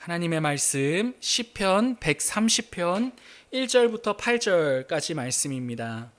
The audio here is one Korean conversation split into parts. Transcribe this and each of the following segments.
하나님의 말씀 시편 130편 1절부터 8절까지 말씀입니다.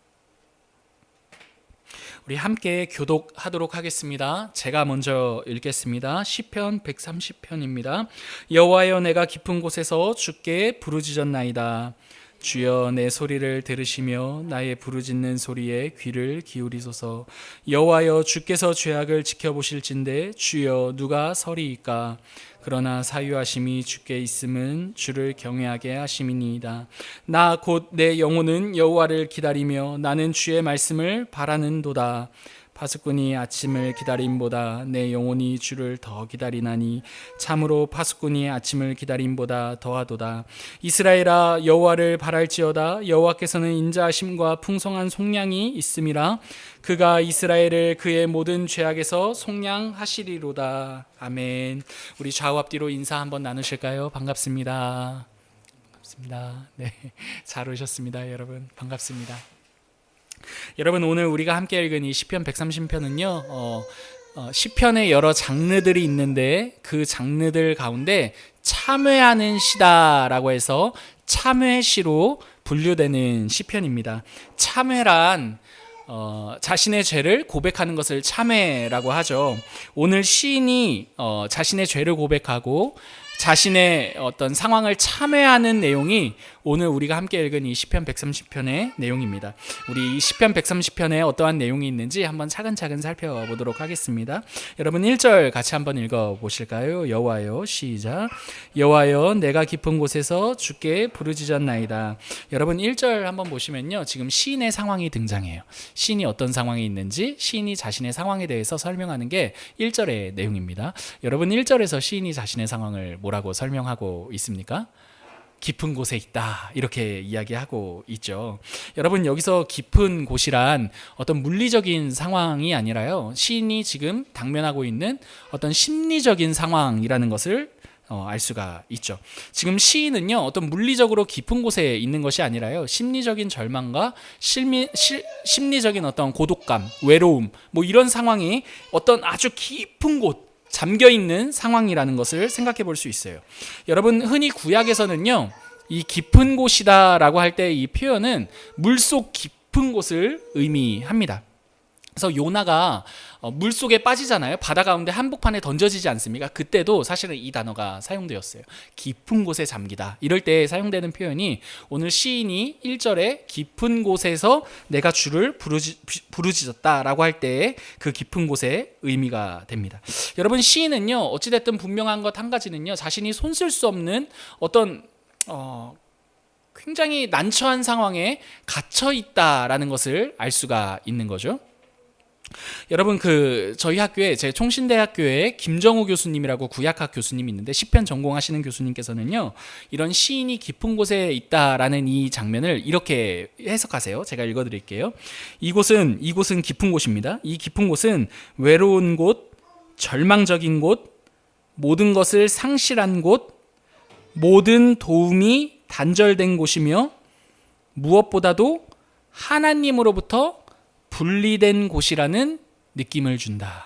우리 함께 교독하도록 하겠습니다. 제가 먼저 읽겠습니다. 시편 130편입니다. 여호와여, 내가 깊은 곳에서 주께 부르짖었나이다. 주여, 내 소리를 들으시며 나의 부르짖는 소리에 귀를 기울이소서. 여호와여, 주께서 죄악을 지켜보실진대 주여, 누가 서리이까? 그러나 사유하심이 주께 있음은 주를 경외하게 하심이니이다. 나 곧 내 영혼은 여호와를 기다리며 나는 주의 말씀을 바라는도다. 파수꾼이 아침을 기다림보다 내 영혼이 주를 더 기다리나니 참으로 파수꾼이 아침을 기다림보다 더하도다. 이스라엘아, 여호와를 바랄지어다. 여호와께서는 인자하심과 풍성한 속량이 있음이라. 그가 이스라엘을 그의 모든 죄악에서 속량하시리로다. 아멘. 우리 좌우 앞뒤로 인사 한번 나누실까요? 반갑습니다. 반갑습니다. 네, 잘 오셨습니다, 여러분. 반갑습니다. 여러분, 오늘 우리가 함께 읽은 이 시편 130편은요 시편의 여러 장르들이 있는데 그 장르들 가운데 참회하는 시다라고 해서 참회시로 분류되는 시편입니다. 참회란 자신의 죄를 고백하는 것을 참회라고 하죠. 오늘 시인이 자신의 죄를 고백하고 자신의 어떤 상황을 참회하는 내용이 오늘 우리가 함께 읽은 이 시편 130편의 내용입니다. 우리 이 시편 130편에 어떠한 내용이 있는지 한번 차근차근 살펴보도록 하겠습니다. 여러분 1절 같이 한번 읽어보실까요? 여호와여, 시작. 여호와여, 내가 깊은 곳에서 주께 부르짖었나이다. 여러분 1절 한번 보시면요, 지금 시인의 상황이 등장해요. 시인이 어떤 상황에 있는지 시인이 자신의 상황에 대해서 설명하는 게 1절의 내용입니다. 여러분 1절에서 시인이 자신의 상황을 뭐라고 설명하고 있습니까? 깊은 곳에 있다, 이렇게 이야기하고 있죠. 여러분, 여기서 깊은 곳이란 어떤 물리적인 상황이 아니라요, 시인이 지금 당면하고 있는 어떤 심리적인 상황이라는 것을 알 수가 있죠. 지금 시인은요, 어떤 물리적으로 깊은 곳에 있는 것이 아니라요, 심리적인 절망과 심리적인 어떤 고독감, 외로움, 뭐 이런 상황이 어떤 아주 깊은 곳, 잠겨있는 상황이라는 것을 생각해 볼 수 있어요. 여러분, 흔히 구약에서는요, 이 깊은 곳이다 라고 할 때 이 표현은 물속 깊은 곳을 의미합니다. 그래서 요나가 물속에 빠지잖아요. 바다 가운데 한복판에 던져지지 않습니까? 그때도 사실은 이 단어가 사용되었어요. 깊은 곳에 잠기다, 이럴 때 사용되는 표현이 오늘 시인이 1절에 깊은 곳에서 내가 주를 부르짖었다라고 할 때 그 깊은 곳의 의미가 됩니다. 여러분, 시인은요, 어찌됐든 분명한 것 한 가지는요, 자신이 손쓸 수 없는 어떤 굉장히 난처한 상황에 갇혀 있다라는 것을 알 수가 있는 거죠. 여러분, 저희 학교에, 제 총신대학교에 김정우 교수님이라고 구약학 교수님이 있는데, 시편 전공하시는 교수님께서는요, 이런 시인이 깊은 곳에 있다라는 이 장면을 이렇게 해석하세요. 제가 읽어드릴게요. 이곳은 깊은 곳입니다. 이 깊은 곳은 외로운 곳, 절망적인 곳, 모든 것을 상실한 곳, 모든 도움이 단절된 곳이며 무엇보다도 하나님으로부터 분리된 곳이라는 느낌을 준다가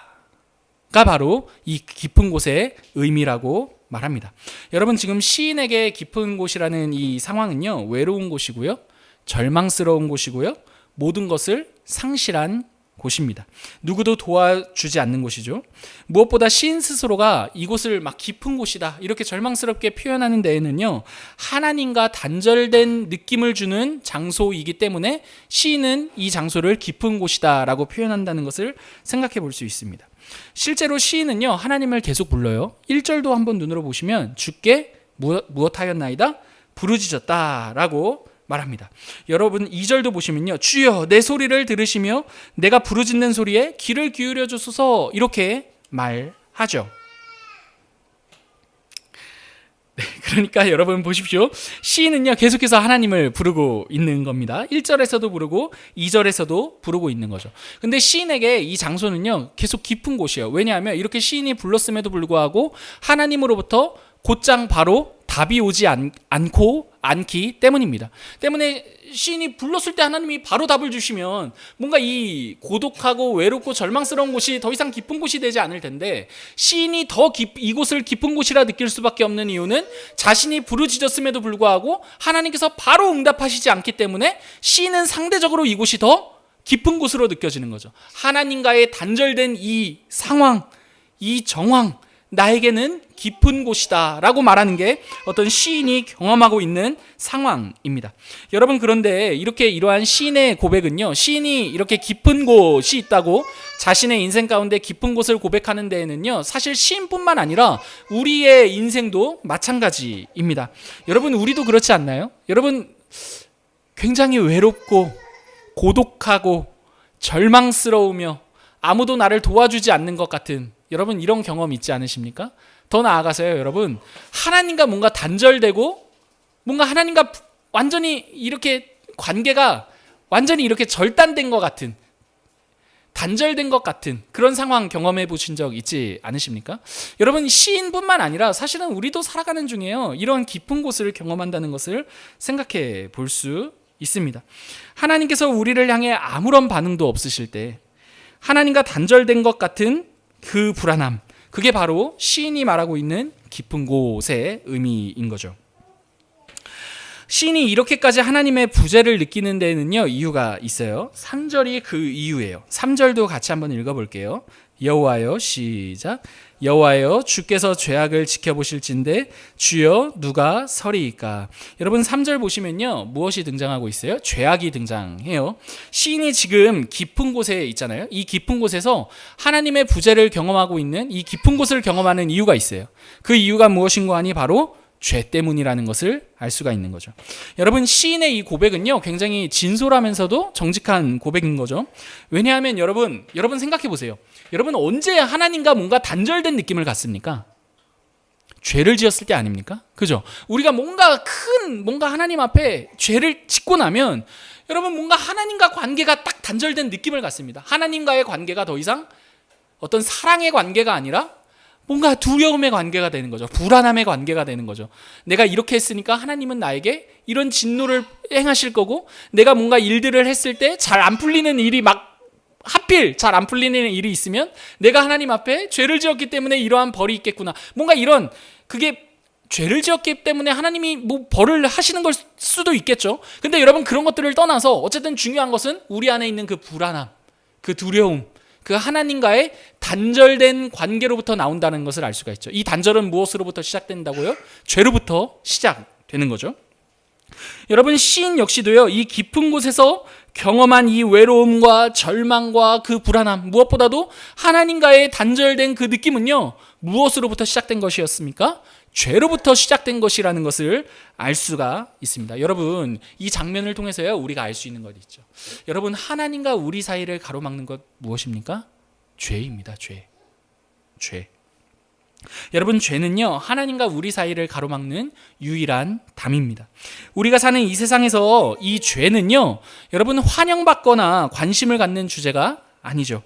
바로 이 깊은 곳의 의미라고 말합니다. 여러분, 지금 시인에게 깊은 곳이라는 이 상황은요, 외로운 곳이고요, 절망스러운 곳이고요, 모든 것을 상실한 곳입니다. 누구도 도와주지 않는 곳이죠. 무엇보다 시인 스스로가 이곳을 막 깊은 곳이다, 이렇게 절망스럽게 표현하는 데에는요, 하나님과 단절된 느낌을 주는 장소이기 때문에 시인은 이 장소를 깊은 곳이다 라고 표현한다는 것을 생각해 볼 수 있습니다. 실제로 시인은요, 하나님을 계속 불러요. 1절도 한번 눈으로 보시면 주께 무엇하였나이다? 부르짖었다 라고 말합니다. 여러분 2절도 보시면요, 주여, 내 소리를 들으시며 내가 부르짖는 소리에 귀를 기울여 주소서, 이렇게 말하죠. 네, 그러니까 여러분 보십시오. 시인은요, 계속해서 하나님을 부르고 있는 겁니다. 1절에서도 부르고 2절에서도 부르고 있는 거죠. 근데 시인에게 이 장소는요, 계속 깊은 곳이에요. 왜냐하면 이렇게 시인이 불렀음에도 불구하고 하나님으로부터 곧장 바로 답이 오지 않고 않기 때문입니다. 때문에 시인이 불렀을 때 하나님이 바로 답을 주시면 뭔가 이 고독하고 외롭고 절망스러운 곳이 더 이상 깊은 곳이 되지 않을 텐데, 시인이 이곳을 깊은 곳이라 느낄 수밖에 없는 이유는 자신이 부르짖었음에도 불구하고 하나님께서 바로 응답하시지 않기 때문에 시인은 상대적으로 이곳이 더 깊은 곳으로 느껴지는 거죠. 하나님과의 단절된 이 상황, 이 정황, 나에게는 깊은 곳이다 라고 말하는 게 어떤 시인이 경험하고 있는 상황입니다. 여러분, 그런데 이러한 시인의 고백은요, 시인이 이렇게 깊은 곳이 있다고 자신의 인생 가운데 깊은 곳을 고백하는 데에는요, 사실 시인뿐만 아니라 우리의 인생도 마찬가지입니다. 여러분, 우리도 그렇지 않나요? 여러분, 굉장히 외롭고 고독하고 절망스러우며 아무도 나를 도와주지 않는 것 같은, 여러분 이런 경험 있지 않으십니까? 더 나아가서요, 여러분, 하나님과 뭔가 단절되고 뭔가 하나님과 완전히 이렇게 관계가 완전히 이렇게 절단된 것 같은, 단절된 것 같은 그런 상황 경험해 보신 적 있지 않으십니까? 여러분, 시인뿐만 아니라 사실은 우리도 살아가는 중에요, 이런 깊은 곳을 경험한다는 것을 생각해 볼 수 있습니다. 하나님께서 우리를 향해 아무런 반응도 없으실 때 하나님과 단절된 것 같은 그 불안함, 그게 바로 시인이 말하고 있는 깊은 곳의 의미인 거죠. 시인이 이렇게까지 하나님의 부재를 느끼는 데는요, 이유가 있어요. 3절이 그 이유예요. 3절도 같이 한번 읽어볼게요. 여호와여, 시작. 여호와여, 주께서 죄악을 지켜보실진데 주여 누가 서리이까. 여러분, 3절 보시면요, 무엇이 등장하고 있어요? 죄악이 등장해요. 시인이 지금 깊은 곳에 있잖아요. 이 깊은 곳에서 하나님의 부재를 경험하고 있는, 이 깊은 곳을 경험하는 이유가 있어요. 그 이유가 무엇인가 하니 바로 죄 때문이라는 것을 알 수가 있는 거죠. 여러분, 시인의 이 고백은요, 굉장히 진솔하면서도 정직한 고백인 거죠. 왜냐하면 여러분 생각해 보세요. 여러분, 언제 하나님과 뭔가 단절된 느낌을 갖습니까? 죄를 지었을 때 아닙니까? 그죠? 우리가 뭔가 하나님 앞에 죄를 짓고 나면 여러분, 뭔가 하나님과 관계가 딱 단절된 느낌을 갖습니다. 하나님과의 관계가 더 이상 어떤 사랑의 관계가 아니라 뭔가 두려움의 관계가 되는 거죠. 불안함의 관계가 되는 거죠. 내가 이렇게 했으니까 하나님은 나에게 이런 진노를 행하실 거고, 내가 뭔가 일들을 했을 때 잘 안 풀리는 일이 하필 잘 안 풀리는 일이 있으면 내가 하나님 앞에 죄를 지었기 때문에 이러한 벌이 있겠구나. 뭔가 그게 죄를 지었기 때문에 하나님이 뭐 벌을 하시는 걸 수도 있겠죠. 근데 여러분, 그런 것들을 떠나서 어쨌든 중요한 것은 우리 안에 있는 그 불안함, 그 두려움, 그 하나님과의 단절된 관계로부터 나온다는 것을 알 수가 있죠. 이 단절은 무엇으로부터 시작된다고요? 죄로부터 시작되는 거죠. 여러분, 시인 역시도요, 이 깊은 곳에서 경험한 이 외로움과 절망과 그 불안함, 무엇보다도 하나님과의 단절된 그 느낌은요, 무엇으로부터 시작된 것이었습니까? 죄로부터 시작된 것이라는 것을 알 수가 있습니다. 여러분, 이 장면을 통해서요, 우리가 알 수 있는 것 있죠. 여러분, 하나님과 우리 사이를 가로막는 것 무엇입니까? 죄입니다. 죄. 여러분, 죄는요, 하나님과 우리 사이를 가로막는 유일한 담입니다. 우리가 사는 이 세상에서 이 죄는요, 여러분, 환영받거나 관심을 갖는 주제가 아니죠.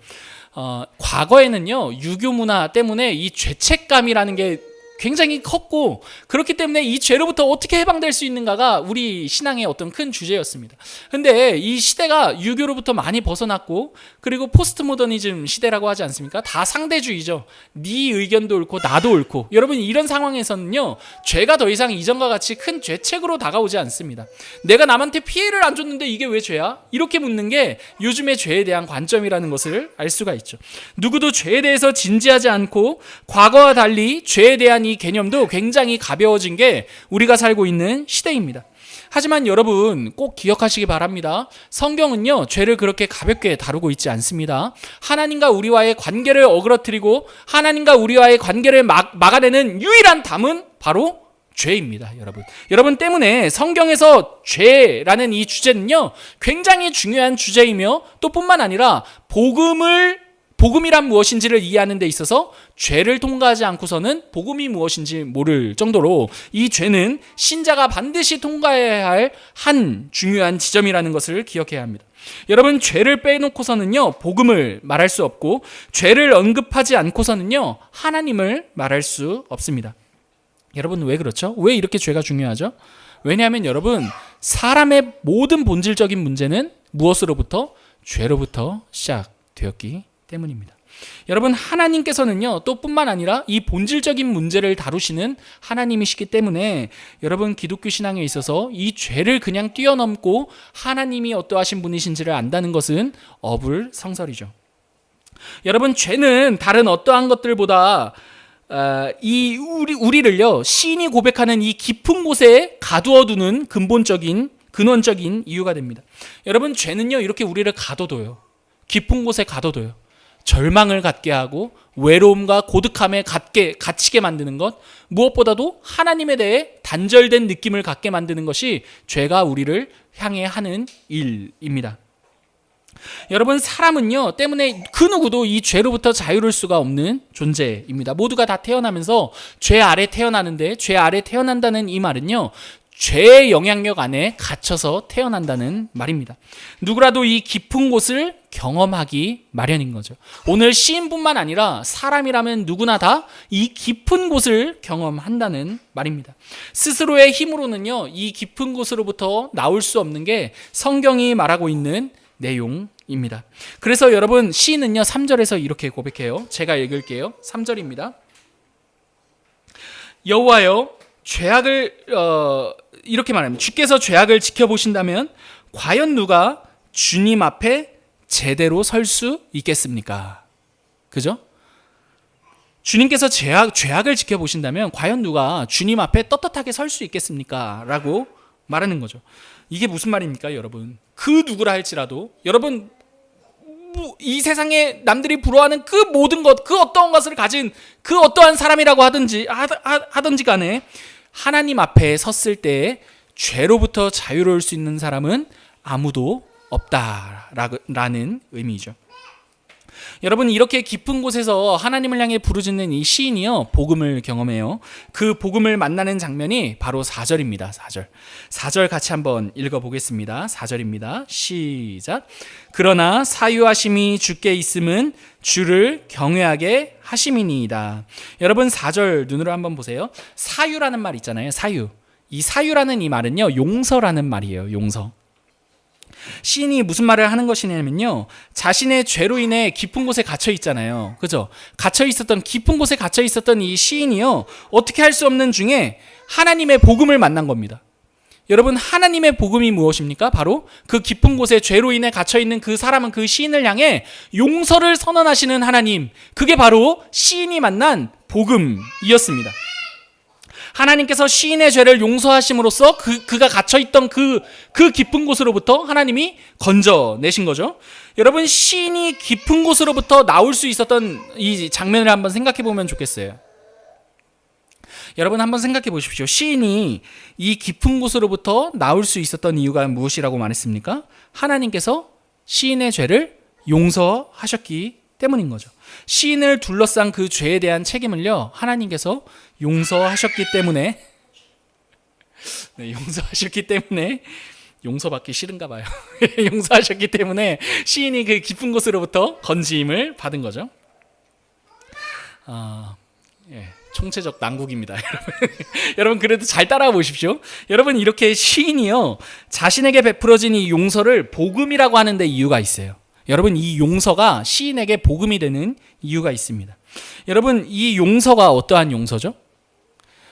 과거에는요, 유교 문화 때문에 이 죄책감이라는 게 굉장히 컸고, 그렇기 때문에 이 죄로부터 어떻게 해방될 수 있는가가 우리 신앙의 어떤 큰 주제였습니다. 근데 이 시대가 유교로부터 많이 벗어났고, 그리고 포스트 모더니즘 시대라고 하지 않습니까? 다 상대주의죠. 네 의견도 옳고 나도 옳고. 여러분, 이런 상황에서는요, 죄가 더 이상 이전과 같이 큰 죄책으로 다가오지 않습니다. 내가 남한테 피해를 안 줬는데 이게 왜 죄야? 이렇게 묻는 게 요즘의 죄에 대한 관점이라는 것을 알 수가 있죠. 누구도 죄에 대해서 진지하지 않고, 과거와 달리 죄에 대한 이 개념도 굉장히 가벼워진 게 우리가 살고 있는 시대입니다. 하지만 여러분, 꼭 기억하시기 바랍니다. 성경은요, 죄를 그렇게 가볍게 다루고 있지 않습니다. 하나님과 우리와의 관계를 어그러뜨리고 하나님과 우리와의 관계를 막아내는 유일한 담은 바로 죄입니다. 여러분 때문에 성경에서 죄라는 이 주제는요, 굉장히 중요한 주제이며, 또 뿐만 아니라 복음이란 무엇인지를 이해하는 데 있어서 죄를 통과하지 않고서는 복음이 무엇인지 모를 정도로 이 죄는 신자가 반드시 통과해야 할 한 중요한 지점이라는 것을 기억해야 합니다. 여러분, 죄를 빼놓고서는요, 복음을 말할 수 없고, 죄를 언급하지 않고서는요, 하나님을 말할 수 없습니다. 여러분, 왜 그렇죠? 왜 이렇게 죄가 중요하죠? 왜냐하면 여러분, 사람의 모든 본질적인 문제는 무엇으로부터? 죄로부터 시작되었기 때문입니다. 여러분, 하나님께서는요, 또 뿐만 아니라 이 본질적인 문제를 다루시는 하나님이시기 때문에 여러분, 기독교 신앙에 있어서 이 죄를 그냥 뛰어넘고 하나님이 어떠하신 분이신지를 안다는 것은 어불성설이죠. 여러분, 죄는 다른 어떠한 것들보다 우리를요, 시인이 고백하는 이 깊은 곳에 가두어두는 근원적인 이유가 됩니다. 여러분, 죄는요, 이렇게 우리를 가둬둬요. 깊은 곳에 가둬둬요. 절망을 갖게 하고 외로움과 고독함에 갇히게 만드는 것, 무엇보다도 하나님에 대해 단절된 느낌을 갖게 만드는 것이 죄가 우리를 향해 하는 일입니다. 여러분, 사람은요, 때문에 그 누구도 이 죄로부터 자유로울 수가 없는 존재입니다. 모두가 다 태어나면서 죄 아래 태어나는데, 죄 아래 태어난다는 이 말은요, 죄의 영향력 안에 갇혀서 태어난다는 말입니다. 누구라도 이 깊은 곳을 경험하기 마련인 거죠. 오늘 시인뿐만 아니라 사람이라면 누구나 다 이 깊은 곳을 경험한다는 말입니다. 스스로의 힘으로는요, 이 깊은 곳으로부터 나올 수 없는 게 성경이 말하고 있는 내용입니다. 그래서 여러분, 시인은요, 3절에서 이렇게 고백해요. 제가 읽을게요. 3절입니다. 여호와여, 죄악을 이렇게 말합니다. 주께서 죄악을 지켜보신다면 과연 누가 주님 앞에 제대로 설 수 있겠습니까? 그죠? 주님께서 죄악을 지켜보신다면 과연 누가 주님 앞에 떳떳하게 설 수 있겠습니까? 라고 말하는 거죠. 이게 무슨 말입니까, 여러분? 그 누구라 할지라도, 여러분, 이 세상에 남들이 부러워하는 그 모든 것, 그 어떠한 것을 가진 그 어떠한 사람이라고 하든지 간에 하나님 앞에 섰을 때 죄로부터 자유로울 수 있는 사람은 아무도 없다라는 의미죠. 여러분, 이렇게 깊은 곳에서 하나님을 향해 부르짖는 이 시인이요, 복음을 경험해요. 그 복음을 만나는 장면이 바로 4절입니다. 4절 같이 한번 읽어보겠습니다. 4절입니다. 시작. 그러나 사유하심이 주께 있음은 주를 경외하게 하심이니이다. 여러분, 4절 눈으로 한번 보세요. 사유라는 말 있잖아요. 사유. 이 사유라는 이 말은요, 용서라는 말이에요. 용서. 시인이 무슨 말을 하는 것이냐면요, 자신의 죄로 인해 깊은 곳에 갇혀 있잖아요. 그죠? 깊은 곳에 갇혀 있었던 이 시인이요, 어떻게 할 수 없는 중에 하나님의 복음을 만난 겁니다. 여러분, 하나님의 복음이 무엇입니까? 바로 그 깊은 곳에 죄로 인해 갇혀 있는 그 사람은, 그 시인을 향해 용서를 선언하시는 하나님, 그게 바로 시인이 만난 복음이었습니다. 하나님께서 시인의 죄를 용서하심으로써 그가 갇혀있던 그 깊은 곳으로부터 하나님이 건져내신 거죠. 여러분, 시인이 깊은 곳으로부터 나올 수 있었던 이 장면을 한번 생각해 보면 좋겠어요. 여러분, 한번 생각해 보십시오. 시인이 이 깊은 곳으로부터 나올 수 있었던 이유가 무엇이라고 말했습니까? 하나님께서 시인의 죄를 용서하셨기 때문인 거죠. 시인을 둘러싼 그 죄에 대한 책임을요, 하나님께서 용서하셨기 때문에, 용서받기 싫은가 봐요. 용서하셨기 때문에 시인이 그 깊은 곳으로부터 건짐을 받은 거죠. 총체적 난국입니다. 여러분, 그래도 잘 따라와 보십시오. 여러분, 이렇게 시인이요, 자신에게 베풀어진 이 용서를 복음이라고 하는데 이유가 있어요. 여러분, 이 용서가 시인에게 복음이 되는 이유가 있습니다. 여러분, 이 용서가 어떠한 용서죠?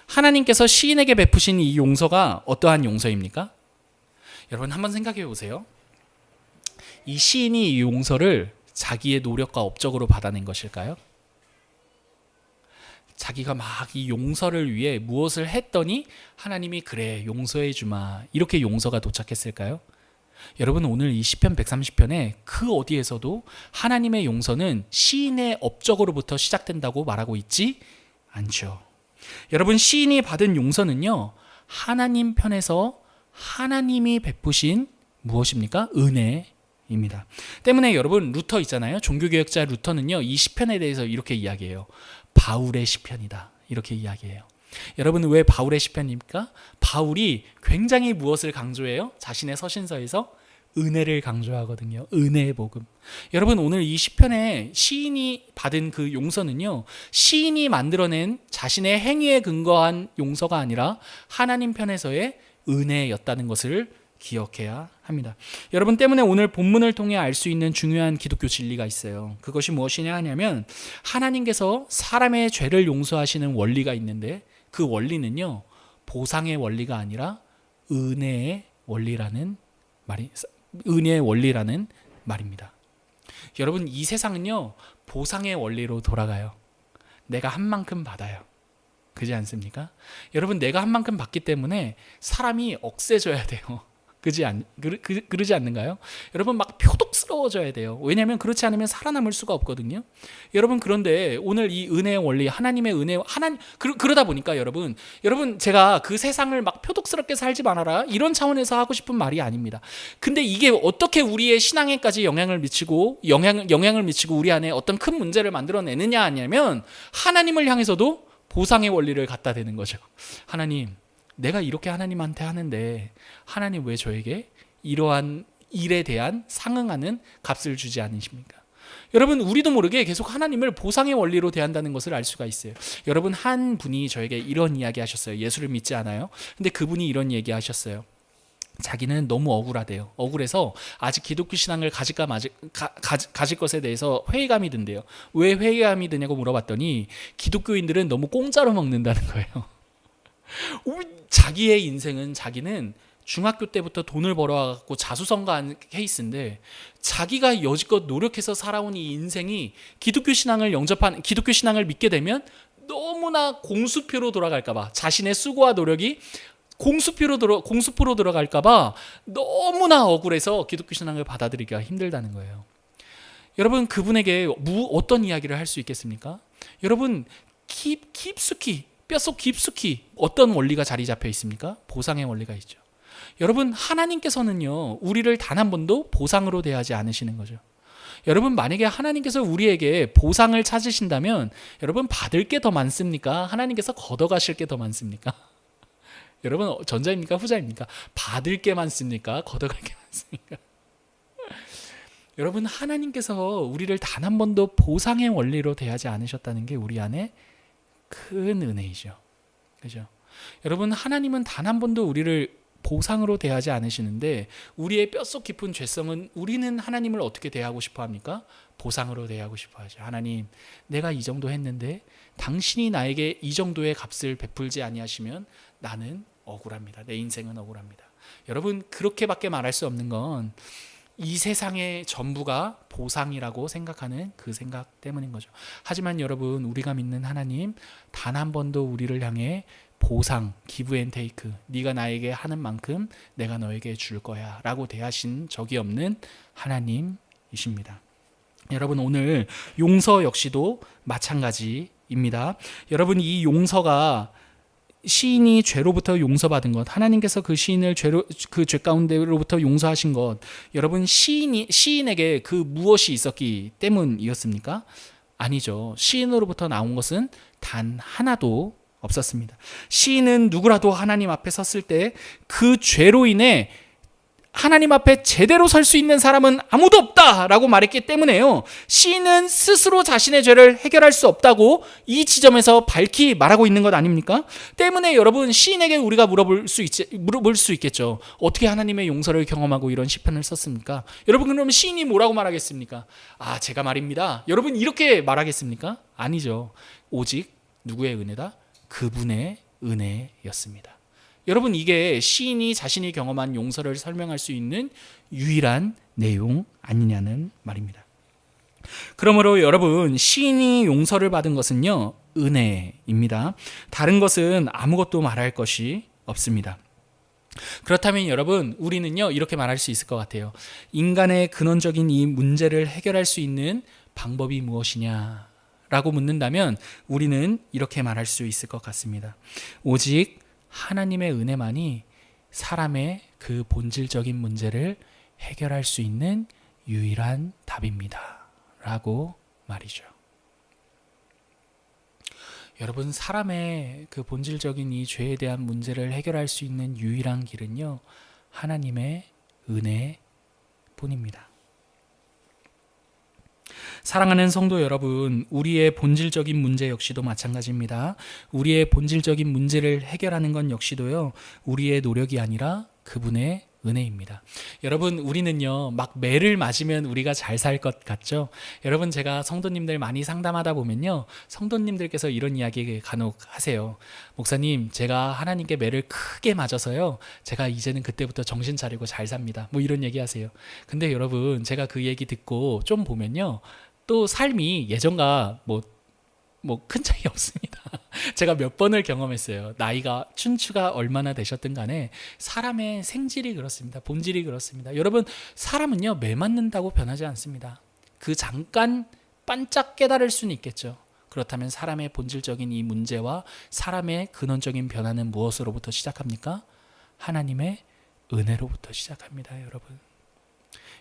하나님께서 시인에게 베푸신 이 용서가 어떠한 용서입니까? 여러분, 한번 생각해 보세요. 이 시인이 이 용서를 자기의 노력과 업적으로 받아낸 것일까요? 자기가 막 이 용서를 위해 무엇을 했더니 하나님이 그래, 용서해 주마, 이렇게 용서가 도착했을까요? 여러분, 오늘 이 시편 130편에 그 어디에서도 하나님의 용서는 시인의 업적으로부터 시작된다고 말하고 있지 않죠. 여러분, 시인이 받은 용서는요, 하나님 편에서 하나님이 베푸신 무엇입니까? 은혜입니다. 때문에 여러분, 루터 있잖아요. 종교개혁자 루터는요, 이 시편에 대해서 이렇게 이야기해요. 바울의 시편이다, 이렇게 이야기해요. 여러분, 왜 바울의 시편입니까? 바울이 굉장히 무엇을 강조해요? 자신의 서신서에서 은혜를 강조하거든요. 은혜의 복음. 여러분, 오늘 이 시편에 시인이 받은 그 용서는요, 시인이 만들어낸 자신의 행위에 근거한 용서가 아니라 하나님 편에서의 은혜였다는 것을 기억해야 합니다. 여러분, 때문에 오늘 본문을 통해 알 수 있는 중요한 기독교 진리가 있어요. 그것이 무엇이냐 하냐면 하나님께서 사람의 죄를 용서하시는 원리가 있는데 그 원리는요, 보상의 원리가 아니라 은혜의 원리라는 말입니다. 여러분, 이 세상은요, 보상의 원리로 돌아가요. 내가 한 만큼 받아요. 그렇지 않습니까? 여러분, 내가 한 만큼 받기 때문에 사람이 억세져야 돼요. 그러지 않는가요? 여러분, 막 표독스러워져야 돼요. 왜냐하면 그렇지 않으면 살아남을 수가 없거든요. 여러분, 그런데 오늘 이 은혜의 원리, 하나님의 은혜, 그러다 보니까 여러분, 제가 그 세상을 막 표독스럽게 살지 말아라 이런 차원에서 하고 싶은 말이 아닙니다. 근데 이게 어떻게 우리의 신앙에까지 영향을 미치고 우리 안에 어떤 큰 문제를 만들어내느냐 하냐면 하나님을 향해서도 보상의 원리를 갖다 대는 거죠. 하나님, 내가 이렇게 하나님한테 하는데 하나님 왜 저에게 이러한 일에 대한 상응하는 값을 주지 않으십니까? 여러분, 우리도 모르게 계속 하나님을 보상의 원리로 대한다는 것을 알 수가 있어요. 여러분, 한 분이 저에게 이런 이야기 하셨어요. 예수를 믿지 않아요. 근데 그분이 이런 얘기 하셨어요. 자기는 너무 억울하대요. 억울해서 아직 기독교 신앙을 가질 것에 대해서 회의감이 든대요. 왜 회의감이 드냐고 물어봤더니 기독교인들은 너무 공짜로 먹는다는 거예요. 자기의 인생은 자기는 중학교 때부터 돈을 벌어와갖고 자수성가한 케이스인데 자기가 여지껏 노력해서 살아온 이 인생이 기독교 신앙을 믿게 되면 너무나 공수표로 돌아갈까봐, 자신의 수고와 노력이 공수표로 들어갈까봐 너무나 억울해서 기독교 신앙을 받아들이기가 힘들다는 거예요. 여러분, 그분에게 어떤 이야기를 할 수 있겠습니까? 여러분, 뼛속 깊숙이 어떤 원리가 자리 잡혀 있습니까? 보상의 원리가 있죠. 여러분, 하나님께서는요, 우리를 단 한 번도 보상으로 대하지 않으시는 거죠. 여러분, 만약에 하나님께서 우리에게 보상을 찾으신다면 여러분, 받을 게 더 많습니까? 하나님께서 걷어가실 게 더 많습니까? 여러분, 전자입니까? 후자입니까? 받을 게 많습니까? 걷어갈 게 많습니까? 여러분, 하나님께서 우리를 단 한 번도 보상의 원리로 대하지 않으셨다는 게 우리 안에 큰 은혜이죠. 그죠? 여러분, 하나님은 단 한 번도 우리를 보상으로 대하지 않으시는데 우리의 뼛속 깊은 죄성은 우리는 하나님을 어떻게 대하고 싶어 합니까? 보상으로 대하고 싶어 하죠. 하나님, 내가 이 정도 했는데 당신이 나에게 이 정도의 값을 베풀지 아니하시면 나는 억울합니다. 내 인생은 억울합니다. 여러분, 그렇게밖에 말할 수 없는 건 이 세상의 전부가 보상이라고 생각하는 그 생각 때문인 거죠. 하지만 여러분, 우리가 믿는 하나님 단 한 번도 우리를 향해 보상, 기브 앤 테이크, 네가 나에게 하는 만큼 내가 너에게 줄 거야 라고 대하신 적이 없는 하나님이십니다. 여러분, 오늘 용서 역시도 마찬가지입니다. 여러분, 이 용서가 시인이 죄로부터 용서받은 것, 하나님께서 그 시인을 그 죄 가운데로부터 용서하신 것, 여러분, 시인에게 그 무엇이 있었기 때문이었습니까? 아니죠. 시인으로부터 나온 것은 단 하나도 없었습니다. 시인은 누구라도 하나님 앞에 섰을 때 그 죄로 인해 하나님 앞에 제대로 설 수 있는 사람은 아무도 없다라고 말했기 때문에요. 시인은 스스로 자신의 죄를 해결할 수 없다고 이 지점에서 밝히 말하고 있는 것 아닙니까? 때문에 여러분, 시인에게 우리가 물어볼 수 있겠죠. 어떻게 하나님의 용서를 경험하고 이런 시편을 썼습니까? 여러분, 그러면 시인이 뭐라고 말하겠습니까? 아, 제가 말입니다. 여러분, 이렇게 말하겠습니까? 아니죠. 오직 누구의 은혜다? 그분의 은혜였습니다. 여러분, 이게 시인이 자신이 경험한 용서를 설명할 수 있는 유일한 내용 아니냐는 말입니다. 그러므로 여러분, 시인이 용서를 받은 것은요, 은혜입니다. 다른 것은 아무것도 말할 것이 없습니다. 그렇다면 여러분, 우리는요, 이렇게 말할 수 있을 것 같아요. 인간의 근원적인 이 문제를 해결할 수 있는 방법이 무엇이냐 라고 묻는다면 우리는 이렇게 말할 수 있을 것 같습니다. 오직 하나님의 은혜만이 사람의 그 본질적인 문제를 해결할 수 있는 유일한 답입니다 라고 말이죠. 여러분, 사람의 그 본질적인 이 죄에 대한 문제를 해결할 수 있는 유일한 길은요, 하나님의 은혜뿐입니다. 사랑하는 성도 여러분, 우리의 본질적인 문제 역시도 마찬가지입니다. 우리의 본질적인 문제를 해결하는 건 역시도요, 우리의 노력이 아니라 그분의 은혜입니다. 여러분, 우리는요, 막 매를 맞으면 우리가 잘 살 것 같죠? 여러분, 제가 성도님들 많이 상담하다 보면요, 성도님들께서 이런 이야기 간혹 하세요. 목사님, 제가 하나님께 매를 크게 맞아서요, 제가 이제는 그때부터 정신 차리고 잘 삽니다. 뭐 이런 얘기 하세요. 근데 여러분, 제가 그 얘기 듣고 좀 보면요, 또 삶이 예전과 뭐 큰 차이 없습니다. 제가 몇 번을 경험했어요. 나이가 춘추가 얼마나 되셨든 간에 사람의 생질이 그렇습니다. 본질이 그렇습니다. 여러분, 사람은요, 매 맞는다고 변하지 않습니다. 그 잠깐 반짝 깨달을 수는 있겠죠. 그렇다면 사람의 본질적인 이 문제와 사람의 근원적인 변화는 무엇으로부터 시작합니까? 하나님의 은혜로부터 시작합니다.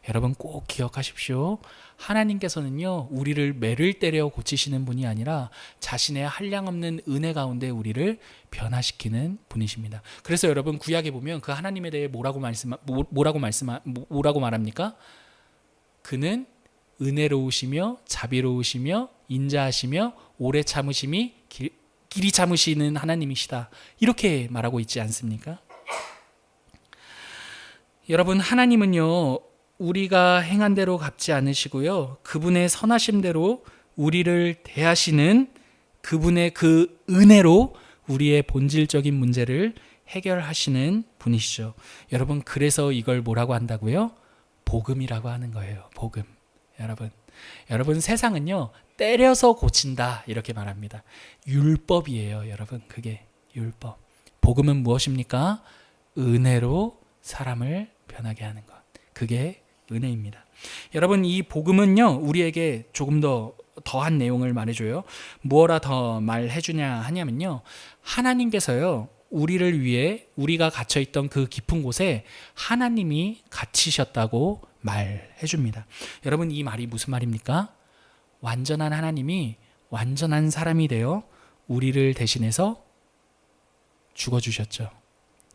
여러분 꼭 기억하십시오. 하나님께서는요, 우리를 매를 때려 고치시는 분이 아니라 자신의 한량없는 은혜 가운데 우리를 변화시키는 분이십니다. 그래서 여러분, 구약에 보면 그 하나님에 대해 뭐라고 말합니까? 그는 은혜로우시며 자비로우시며 인자하시며 오래 참으심이 길이 참으시는 하나님이시다. 이렇게 말하고 있지 않습니까? 여러분, 하나님은요, 우리가 행한 대로 갚지 않으시고요, 그분의 선하심대로 우리를 대하시는 그분의 그 은혜로 우리의 본질적인 문제를 해결하시는 분이시죠. 여러분, 그래서 이걸 뭐라고 한다고요? 복음이라고 하는 거예요. 복음. 여러분, 세상은요, 때려서 고친다 이렇게 말합니다. 율법이에요. 여러분, 그게 율법. 복음은 무엇입니까? 은혜로 사람을 변하게 하는 것. 그게 은혜입니다. 여러분, 이 복음은요, 우리에게 조금 더한 내용을 말해줘요. 무엇라 더 말해주냐 하냐면요, 하나님께서요, 우리를 위해 우리가 갇혀있던 그 깊은 곳에 하나님이 갇히셨다고 말해줍니다. 여러분, 이 말이 무슨 말입니까? 완전한 하나님이 완전한 사람이 되어 우리를 대신해서 죽어주셨죠.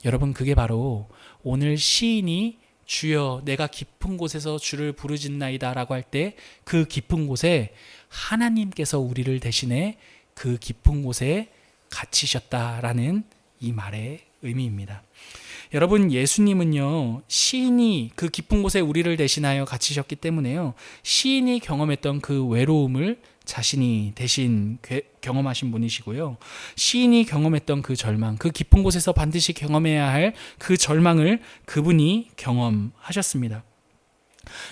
여러분, 그게 바로 오늘 시인이 주여 내가 깊은 곳에서 주를 부르짖나이다 라고 할 때 그 깊은 곳에 하나님께서 우리를 대신해 그 깊은 곳에 갇히셨다라는 이 말의 의미입니다. 여러분, 예수님은요, 시인이 그 깊은 곳에 우리를 대신하여 갇히셨기 때문에요, 시인이 경험했던 그 외로움을 자신이 대신 경험하신 분이시고요, 시인이 경험했던 그 절망, 그 깊은 곳에서 반드시 경험해야 할 그 절망을 그분이 경험하셨습니다.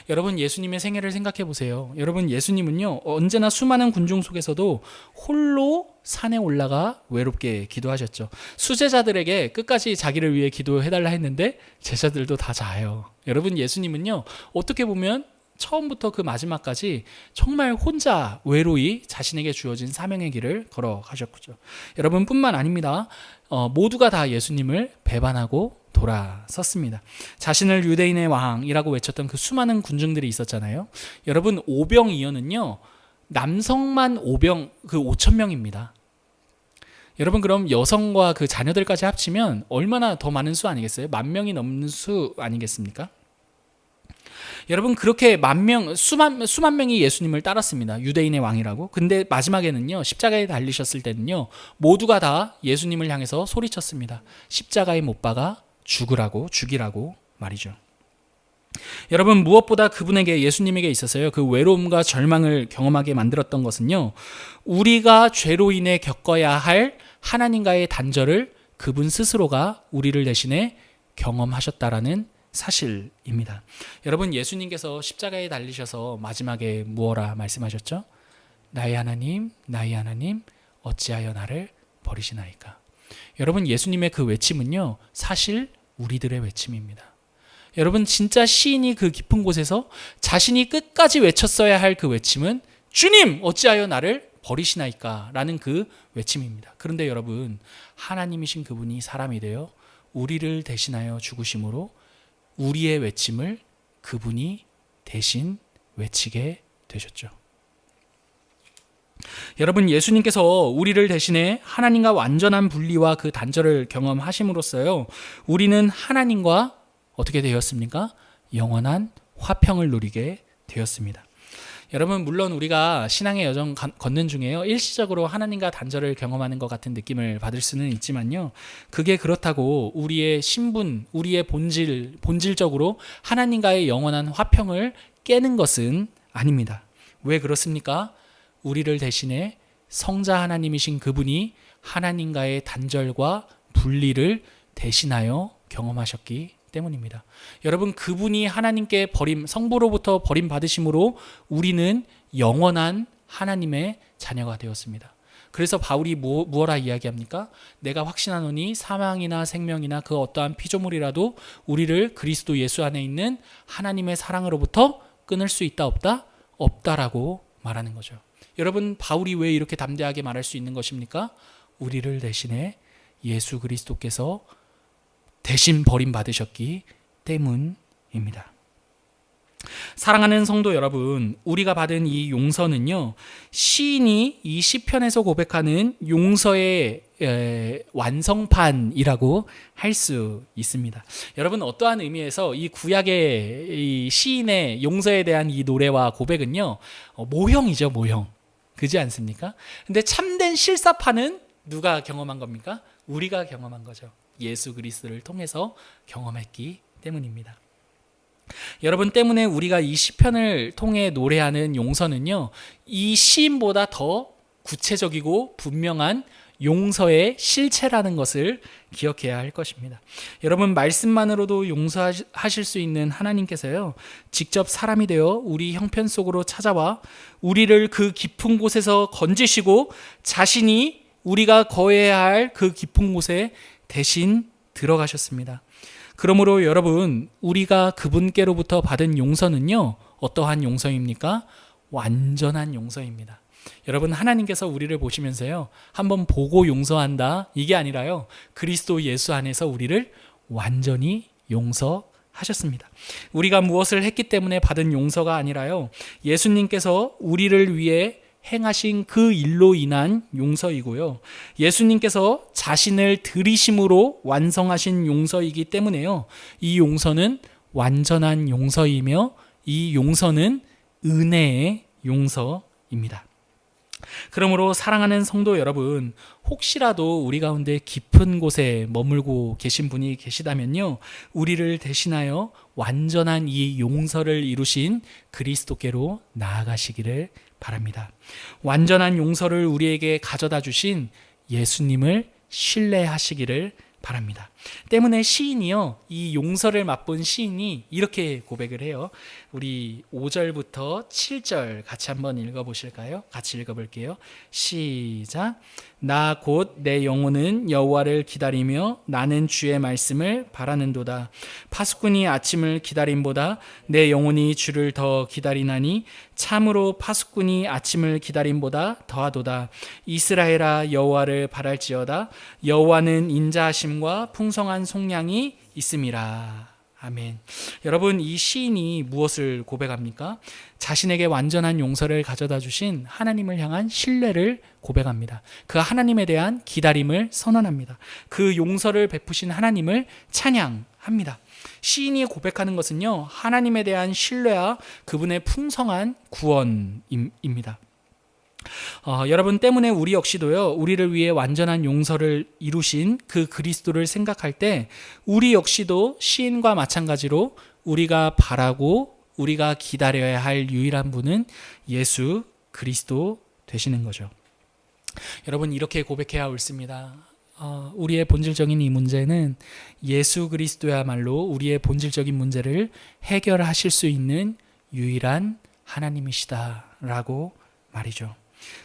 여러분, 예수님의 생애를 생각해 보세요. 여러분, 예수님은요, 언제나 수많은 군중 속에서도 홀로 산에 올라가 외롭게 기도하셨죠. 수제자들에게 끝까지 자기를 위해 기도해달라 했는데 제자들도 다 자요. 여러분, 예수님은요, 어떻게 보면 처음부터 그 마지막까지 정말 혼자 외로이 자신에게 주어진 사명의 길을 걸어가셨죠. 여러분, 뿐만 아닙니다. 모두가 다 예수님을 배반하고 돌아섰습니다. 자신을 유대인의 왕이라고 외쳤던 그 수많은 군중들이 있었잖아요. 여러분, 오병이어는요, 남성만 5,000명입니다. 여러분, 그럼 여성과 그 자녀들까지 합치면 얼마나 더 많은 수 아니겠어요? 10,000명이 넘는 수 아니겠습니까? 여러분, 그렇게 수만 명이 예수님을 따랐습니다. 유대인의 왕이라고. 근데 마지막에는요, 십자가에 달리셨을 때는요, 모두가 다 예수님을 향해서 소리쳤습니다. 십자가에 못 박아 죽이라고 말이죠. 여러분, 무엇보다 그분에게, 예수님에게 있어서요, 그 외로움과 절망을 경험하게 만들었던 것은요, 우리가 죄로 인해 겪어야 할 하나님과의 단절을 그분 스스로가 우리를 대신해 경험하셨다라는 사실입니다. 여러분, 예수님께서 십자가에 달리셔서 마지막에 무엇라 말씀하셨죠? 나의 하나님, 어찌하여 나를 버리시나이까. 여러분, 예수님의 그 외침은요, 사실 우리들의 외침입니다. 여러분, 진짜 시인이 그 깊은 곳에서 자신이 끝까지 외쳤어야 할 그 외침은 주님, 어찌하여 나를 버리시나이까 라는 그 외침입니다. 그런데 여러분, 하나님이신 그분이 사람이 되어 우리를 대신하여 죽으심으로 우리의 외침을 그분이 대신 외치게 되셨죠. 여러분, 예수님께서 우리를 대신해 하나님과 완전한 분리와 그 단절을 경험하심으로써요, 우리는 하나님과 어떻게 되었습니까? 영원한 화평을 누리게 되었습니다. 여러분, 물론 우리가 신앙의 여정 걷는 중에요, 일시적으로 하나님과 단절을 경험하는 것 같은 느낌을 받을 수는 있지만요, 그게 그렇다고 우리의 신분, 우리의 본질적으로 하나님과의 영원한 화평을 깨는 것은 아닙니다. 왜 그렇습니까? 우리를 대신해 성자 하나님이신 그분이 하나님과의 단절과 분리를 대신하여 경험하셨기 때문입니다. 여러분, 그분이 하나님께 성부로부터 버림받으심으로 우리는 영원한 하나님의 자녀가 되었습니다. 그래서 바울이 무엇라 이야기합니까? 내가 확신하노니 사망이나 생명이나 그 어떠한 피조물이라도 우리를 그리스도 예수 안에 있는 하나님의 사랑으로부터 끊을 수 있다 없다? 없다라고 말하는 거죠. 여러분, 바울이 왜 이렇게 담대하게 말할 수 있는 것입니까? 우리를 대신해 예수 그리스도께서 대신 버림받으셨기 때문입니다. 사랑하는 성도 여러분, 우리가 받은 이 용서는요, 시인이 이 시편에서 고백하는 용서의 완성판이라고 할 수 있습니다. 여러분, 어떠한 의미에서 이 구약의 이 시인의 용서에 대한 이 노래와 고백은요, 모형이죠, 모형. 그지 않습니까? 근데 참된 실사판은 누가 경험한 겁니까? 우리가 경험한 거죠. 예수 그리스도를 통해서 경험했기 때문입니다. 여러분, 때문에 우리가 이 시편을 통해 노래하는 용서는요, 이 시인보다 더 구체적이고 분명한 용서의 실체라는 것을 기억해야 할 것입니다. 여러분, 말씀만으로도 용서하실 수 있는 하나님께서요, 직접 사람이 되어 우리 형편 속으로 찾아와 우리를 그 깊은 곳에서 건지시고 자신이 우리가 거해야 할 그 깊은 곳에 대신 들어가셨습니다. 그러므로 여러분, 우리가 그분께로부터 받은 용서는요, 어떠한 용서입니까? 완전한 용서입니다. 여러분, 하나님께서 우리를 보시면서요, 한번 보고 용서한다, 이게 아니라요, 그리스도 예수 안에서 우리를 완전히 용서하셨습니다. 우리가 무엇을 했기 때문에 받은 용서가 아니라요, 예수님께서 우리를 위해 행하신 그 일로 인한 용서이고요, 예수님께서 자신을 들이심으로 완성하신 용서이기 때문에요, 이 용서는 완전한 용서이며 이 용서는 은혜의 용서입니다. 그러므로 사랑하는 성도 여러분, 혹시라도 우리 가운데 깊은 곳에 머물고 계신 분이 계시다면요, 우리를 대신하여 완전한 이 용서를 이루신 그리스도께로 나아가시기를 바랍니다. 완전한 용서를 우리에게 가져다 주신 예수님을 신뢰하시기를 바랍니다. 때문에 시인이요, 이 용서를 맛본 시인이 이렇게 고백을 해요. 우리 5절부터 7절 같이 한번 읽어보실까요? 같이 읽어볼게요. 시작. 나 곧 내 영혼은 여호와를 기다리며 나는 주의 말씀을 바라는도다. 파수꾼이 아침을 기다림보다 내 영혼이 주를 더 기다리나니 참으로 파수꾼이 아침을 기다림보다 더하도다. 이스라엘아, 여호와를 바랄지어다. 여호와는 인자하심과 풍성한 속량이 있음이라. 아멘. 여러분, 이 시인이 무엇을 고백합니까? 자신에게 완전한 용서를 가져다 주신 하나님을 향한 신뢰를 고백합니다. 그 하나님에 대한 기다림을 선언합니다. 그 용서를 베푸신 하나님을 찬양합니다. 시인이 고백하는 것은요, 하나님에 대한 신뢰와 그분의 풍성한 구원입니다. 여러분, 때문에 우리 역시도요, 우리를 위해 완전한 용서를 이루신 그 그리스도를 생각할 때 우리 역시도 시인과 마찬가지로 우리가 바라고 우리가 기다려야 할 유일한 분은 예수 그리스도 되시는 거죠. 여러분, 이렇게 고백해야 옳습니다. 우리의 본질적인 이 문제는 예수 그리스도야말로 우리의 본질적인 문제를 해결하실 수 있는 유일한 하나님이시다라고 말이죠.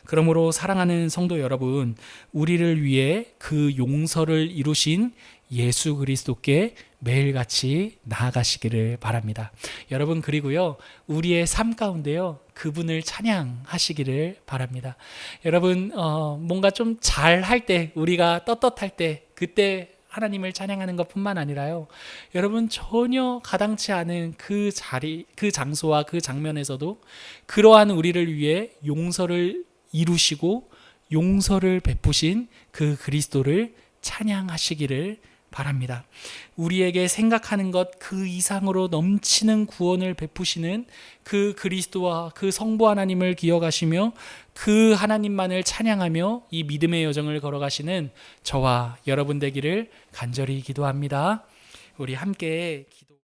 그러므로 사랑하는 성도 여러분, 우리를 위해 그 용서를 이루신 예수 그리스도께 매일같이 나아가시기를 바랍니다. 여러분, 그리고요, 우리의 삶 가운데요, 그분을 찬양하시기를 바랍니다. 여러분, 뭔가 좀 잘할 때, 우리가 떳떳할 때, 그때 하나님을 찬양하는 것뿐만 아니라요, 여러분, 전혀 가당치 않은 그 자리, 그 장소와 그 장면에서도 그러한 우리를 위해 용서를 이루시고 용서를 베푸신 그 그리스도를 찬양하시기를 바랍니다. 우리에게 생각하는 것 그 이상으로 넘치는 구원을 베푸시는 그 그리스도와 그 성부 하나님을 기억하시며 그 하나님만을 찬양하며 이 믿음의 여정을 걸어가시는 저와 여러분 되기를 간절히 기도합니다. 우리 함께 기도